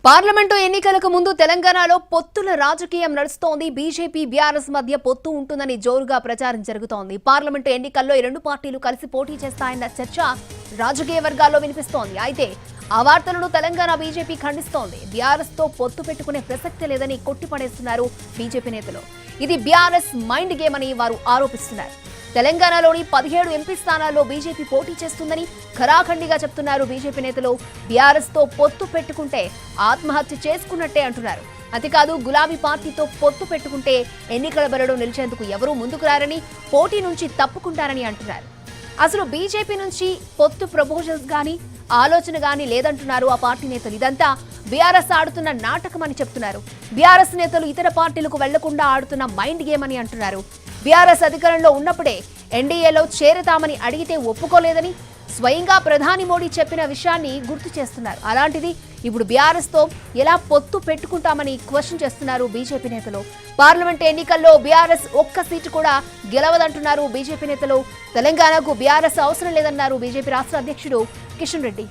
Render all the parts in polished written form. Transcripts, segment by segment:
Parliament ఎన్నికలకు ముందు తెలంగాణలో పొత్తుల రాజకీయం నడుస్తోంది. బీజేపీ బీఆర్ఎస్ మధ్య పొత్తు ఉంటుందని జోరుగా ప్రచారం జరుగుతోంది. పార్లమెంటు ఎన్నికల్లో ఈ రెండు పార్టీలు కలిసి పోటీ చేస్తాయన్న చర్చ రాజకీయ వర్గాల్లో వినిపిస్తోంది. అయితే ఆ వార్తలను తెలంగాణ బీజేపీ ఖండిస్తోంది. బీఆర్ఎస్ తో పొత్తు పెట్టుకునే ప్రసక్తి లేదని కొట్టిపడేస్తున్నారు బీజేపీ నేతలు. ఇది బీఆర్ఎస్ మైండ్ గేమ్ అని వారు ఆరోపిస్తున్నారు. తెలంగాణలోని 17 ఎంపీ స్థానాల్లో బీజేపీ పోటీ చేస్తుందని ఖరాఖండిగా చెప్తున్నారు బీజేపీ నేతలు. బీఆర్ఎస్ తో పొత్తు పెట్టుకుంటే ఆత్మహత్య చేసుకున్నట్టే అంటున్నారు. అంతేకాదు గులాబీ పార్టీతో పొత్తు పెట్టుకుంటే ఎన్నికల బరిలో నిలిచేందుకు ఎవరూ ముందుకు రారని, పోటీ నుంచి తప్పుకుంటారని అంటున్నారు. అసలు బీజేపీ నుంచి పొత్తు ప్రపోజల్స్ గానీ ఆలోచన గానీ లేదంటున్నారు ఆ పార్టీ నేతలు. ఇదంతా బీఆర్ఎస్ ఆడుతున్న నాటకం అని చెప్తున్నారు. బీఆర్ఎస్ నేతలు ఇతర పార్టీలకు వెళ్లకుండా ఆడుతున్న మైండ్ గేమ్ అని అంటున్నారు. బీఆర్ఎస్ అధికారంలో ఉన్నప్పుడే ఎన్డీఏలో చేరతామని అడిగితే ఒప్పుకోలేదని స్వయంగా ప్రధాని మోడీ చెప్పిన విషయాన్ని గుర్తు చేస్తున్నారు. అలాంటిది ఇప్పుడు బీఆర్ఎస్ తో ఎలా పొత్తు పెట్టుకుంటామని క్వశ్చన్ చేస్తున్నారు బీజేపీ నేతలు. పార్లమెంట్ ఎన్నికల్లో బీఆర్ఎస్ ఒక్క సీటు కూడా గెలవదంటున్నారు బీజేపీ నేతలు. తెలంగాణకు బీఆర్ఎస్ అవసరం లేదన్నారు బీజేపీ రాష్ట్ర అధ్యక్షుడు కిషన్ రెడ్డి.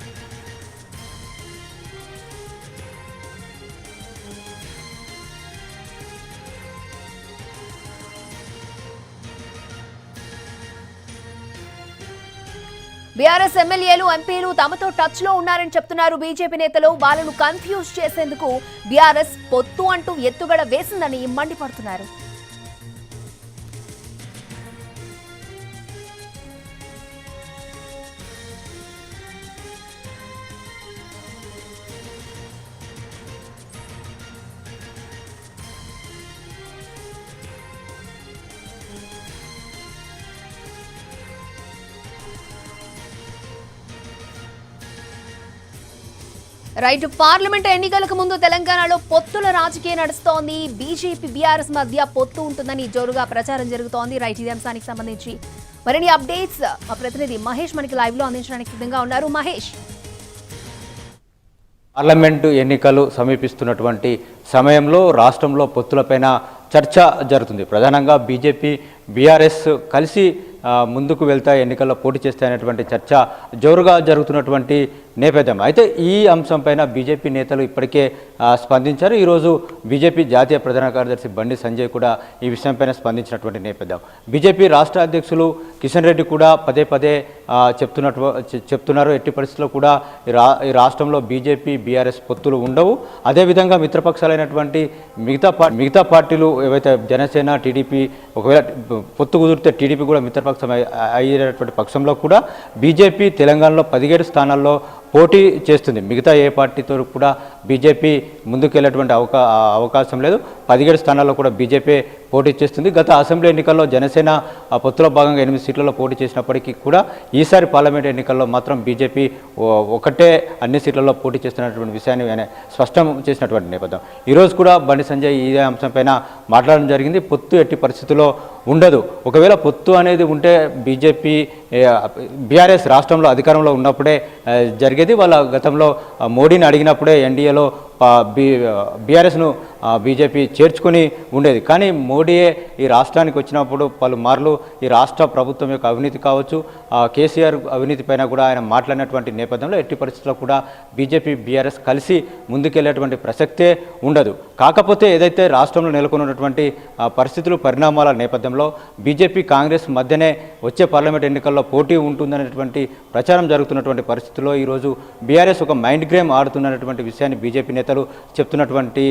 బీఆర్ఎస్ ఎమ్మెల్యేలు ఎంపీలు తమతో టచ్ లో ఉన్నారని చెప్తున్నారు బీజేపీ నేతలు. వాళ్ళను కన్ఫ్యూజ్ చేసేందుకు బీఆర్ఎస్ పొత్తు అంటూ ఎత్తుగడ వేసిందని మండిపడుతున్నారు. రైట్, పార్లమెంట్ ఎన్నికలకు ముందు తెలంగాణలో పొత్తుల రాజకీయం నడుస్తోంది. బీజేపీ బీఆర్ఎస్ మధ్య పొత్తు ఉంటుందని జోరుగా ప్రచారం జరుగుతోంది. రైట్, ఇదే అంశానికి సంబంధించి మరిన్ని అప్డేట్స్ మా ప్రతినిధి మహేష్ మనకి లైవ్ లో అందించడానికి సిద్ధంగా ఉన్నారు. మహేష్, పార్లమెంటు ఎన్నికలు సమీపిస్తున్నటువంటి సమయంలో రాష్ట్రంలో పొత్తులపైన చర్చ జరుగుతుంది. ప్రధానంగా బీజేపీ బీఆర్ఎస్ కలిసి ముందుకు వెళ్తాయి, ఎన్నికల్లో పోటీ చేస్తాయనేటువంటి చర్చ జోరుగా జరుగుతున్నటువంటి నేపథ్యం. అయితే ఈ అంశంపైన బీజేపీ నేతలు ఇప్పటికే స్పందించారు. ఈరోజు బీజేపీ జాతీయ ప్రధాన కార్యదర్శి బండి సంజయ్ కూడా ఈ విషయంపైన స్పందించినటువంటి నేపథ్యం. బీజేపీ రాష్ట్ర అధ్యక్షులు కిషన్ రెడ్డి కూడా పదే పదే చెప్తున్నారు, ఎట్టి పరిస్థితుల్లో కూడా ఈ రాష్ట్రంలో బీజేపీ బీఆర్ఎస్ పొత్తులు ఉండవు. అదేవిధంగా మిత్రపక్షాలైనటువంటి మిగతా పార్టీలు ఏవైతే జనసేన, టీడీపీ, ఒకవేళ పొత్తు కుదిరితే టీడీపీ కూడా మిత్రపక్షం అయ్యేటటువంటి పక్షంలో కూడా బీజేపీ తెలంగాణలో 17 స్థానాల్లో పోటీ చేస్తుంది. మిగతా ఏ పార్టీతో కూడా బీజేపీ ముందుకెళ్ళేటువంటి అవకాశం లేదు. 17 స్థానాల్లో కూడా బీజేపీ పోటీ చేస్తుంది. గత అసెంబ్లీ ఎన్నికల్లో జనసేన పొత్తులో భాగంగా 8 సీట్లలో పోటీ చేసినప్పటికీ కూడా ఈసారి పార్లమెంట్ ఎన్నికల్లో మాత్రం బీజేపీ ఒకటే అన్ని సీట్లలో పోటీ చేస్తున్నటువంటి విషయాన్ని ఆయన స్పష్టం చేసినటువంటి నేపథ్యం. ఈరోజు కూడా బండి సంజయ్ ఇదే అంశంపైన మాట్లాడడం జరిగింది. పొత్తు ఎట్టి పరిస్థితుల్లో ఉండదు. ఒకవేళ పొత్తు అనేది ఉంటే బీజేపీ బీఆర్ఎస్ రాష్ట్రంలో అధికారంలో ఉన్నప్పుడే జరిగేది. వాళ్ళ గతంలో మోడీని అడిగినప్పుడే ఎన్డీఏలో బీఆర్ఎస్ను బీజేపీ చేర్చుకొని ఉండేది. కానీ మోడీయే ఈ రాష్ట్రానికి వచ్చినప్పుడు పలుమార్లు ఈ రాష్ట్ర ప్రభుత్వం యొక్క అవినీతి కావచ్చు, కేసీఆర్ అవినీతి పైన కూడా ఆయన మాట్లాడినటువంటి నేపథ్యంలో ఎట్టి పరిస్థితుల్లో కూడా బీజేపీ బీఆర్ఎస్ కలిసి ముందుకెళ్లేటువంటి ప్రసక్తే ఉండదు. కాకపోతే ఏదైతే రాష్ట్రంలో నెలకొన్నటువంటి పరిస్థితులు, పరిణామాల నేపథ్యంలో బీజేపీ కాంగ్రెస్ మధ్యనే వచ్చే పార్లమెంట్ ఎన్నికల్లో పోటీ ఉంటుందనేటువంటి ప్రచారం జరుగుతున్నటువంటి పరిస్థితుల్లో ఈరోజు బీఆర్ఎస్ ఒక మైండ్ గేమ్ ఆడుతున్నటువంటి విషయాన్ని బీజేపీ నేతలు చెప్తున్నటువంటి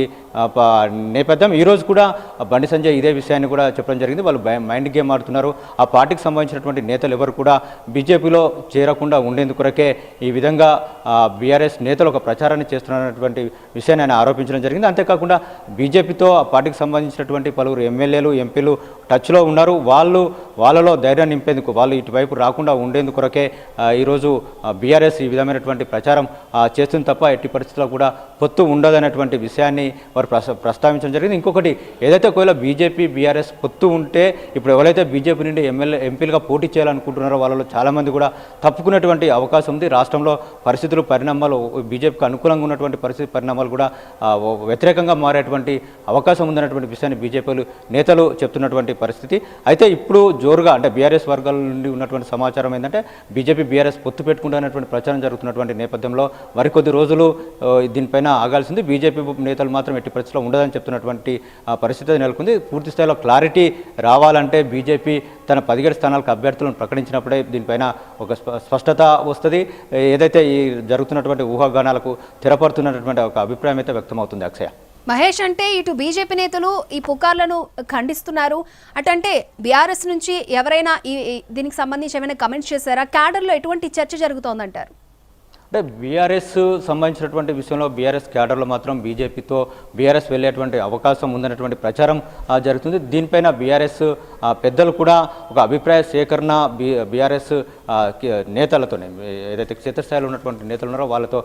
నేపథ్యం. ఈరోజు కూడా బండి సంజయ్ ఇదే విషయాన్ని కూడా చెప్పడం జరిగింది. వాళ్ళు మైండ్ గేమ్ ఆడుతున్నారు. ఆ పార్టీకి సంబంధించినటువంటి నేతలు ఎవరు కూడా బీజేపీలో చేరకుండా ఉండేందుకొరకే ఈ విధంగా బీఆర్ఎస్ నేతలు ఒక ప్రచారాన్ని చేస్తున్నటువంటి విషయాన్ని ఆయన ఆరోపించడం జరిగింది. అంతేకాకుండా బీజేపీతో ఆ పార్టీకి సంబంధించినటువంటి పలువురు ఎమ్మెల్యేలు, ఎంపీలు టచ్లో ఉన్నారు. వాళ్ళలో ధైర్యం నింపేందుకు, వాళ్ళు ఇటువైపు రాకుండా ఉండేందుకొరకే ఈరోజు బీఆర్ఎస్ ఈ విధమైనటువంటి ప్రచారం చేస్తుంది తప్ప ఎట్టి పరిస్థితుల్లో కూడా పొత్తు ఉండదనేటువంటి విషయాన్ని వారు ప్రస్తావించడం జరిగింది. ఇంకొకటి, ఏదైతే ఒకవేళ బీజేపీ బీఆర్ఎస్ పొత్తు ఉంటే ఇప్పుడు ఎవరైతే బీజేపీ నుండి ఎంపీలుగా పోటీ చేయాలనుకుంటున్నారో వాళ్ళలో చాలామంది కూడా తప్పుకునేటువంటి అవకాశం ఉంది. రాష్ట్రంలో పరిస్థితులు, పరిణామాలు బీజేపీకి అనుకూలంగా ఉన్నటువంటి పరిణామాలు కూడా వ్యతిరేకంగా మారేటువంటి అవకాశం ఉందన్నటువంటి విషయాన్ని బీజేపీ నేతలు చెప్తున్నటువంటి పరిస్థితి. అయితే ఇప్పుడు జోరుగా అంటే బీఆర్ఎస్ వర్గాల నుండి ఉన్నటువంటి సమాచారం ఏంటంటే బీజేపీ బీఆర్ఎస్ పొత్తు పెట్టుకుంటున్నటువంటి ప్రచారం జరుగుతున్నటువంటి నేపథ్యంలో మరికొద్ది రోజులు దీనిపైన ఆగాల్సింది. బీజేపీ నేతలు మాత్రం ఎట్టి పరిస్థితిలో ఉండదని చెప్తున్నటువంటి పరిస్థితి నెలకొంది. పూర్తి స్థాయిలో క్లారిటీ రావాలంటే బీజేపీ తన 17 స్థానాలకు అభ్యర్థులను ప్రకటించినప్పుడే దీనిపైన ఒక స్పష్టత వస్తుంది. ఏదైతే ఈ జరుగుతున్నటువంటి ఊహాగానాలకు తెరపడుతున్నటువంటి ఒక అభిప్రాయం అయితే వ్యక్తమవుతుంది. అక్షయ, మహేష్, అంటే ఇటు బీజేపీ నేతలు ఈ పుకార్లను ఖండిస్తున్నారు, అటంటే బీఆర్ఎస్ నుంచి ఎవరైనా దీనికి సంబంధించి ఏమైనా కమెంట్స్ చేశారా? క్యాడర్లో ఎటువంటి చర్చ జరుగుతోందంటారు? అంటే బీఆర్ఎస్ సంబంధించినటువంటి విషయంలో బీఆర్ఎస్ క్యాడర్లో మాత్రం బీజేపీతో బీఆర్ఎస్ వెళ్ళేటువంటి అవకాశం ఉందనేటువంటి ప్రచారం జరుగుతుంది. దీనిపైన బీఆర్ఎస్ పెద్దలు కూడా ఒక అభిప్రాయ సేకరణ బీఆర్ఎస్ నేతలతోనే, ఏదైతే క్షేత్రస్థాయిలో ఉన్నటువంటి నేతలు ఉన్నారో వాళ్ళతో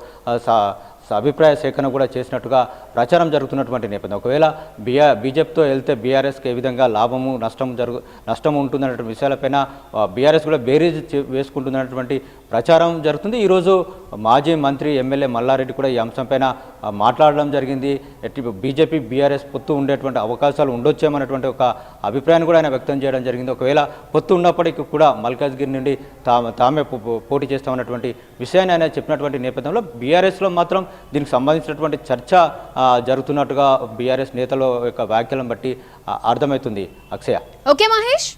అభిప్రాయ సేకరణ కూడా చేసినట్టుగా ప్రచారం జరుగుతున్నటువంటి నేపథ్యం. ఒకవేళ బీజేపీతో వెళ్తే బీఆర్ఎస్కి ఏ విధంగా లాభము నష్టం ఉంటుందన్నటువంటి విషయాలపైన బీఆర్ఎస్ కూడా బేరీజ్ వేసుకుంటుందన్నటువంటి ప్రచారం జరుగుతుంది. ఈరోజు మాజీ మంత్రి ఎమ్మెల్యే మల్లారెడ్డి కూడా ఈ అంశంపైన మాట్లాడడం జరిగింది. బీజేపీ బీఆర్ఎస్ పొత్తు ఉండేటువంటి అవకాశాలు ఉండొచ్చేమన్నటువంటి ఒక అభిప్రాయాన్ని కూడా ఆయన వ్యక్తం చేయడం జరిగింది. ఒకవేళ పొత్తు ఉన్నప్పటికీ కూడా మల్కాజ్గిరి నుండి తామే పోటీ చేస్తామన్నటువంటి విషయాన్ని ఆయన చెప్పినటువంటి నేపథ్యంలో బీఆర్ఎస్లో మాత్రం దీనికి సంబంధించినటువంటి చర్చ జరుగుతున్నట్టుగా బీఆర్ఎస్ నేతల యొక్క వ్యాఖ్యలను బట్టి అర్థమవుతుంది. అక్షయ. ఓకే మహేష్.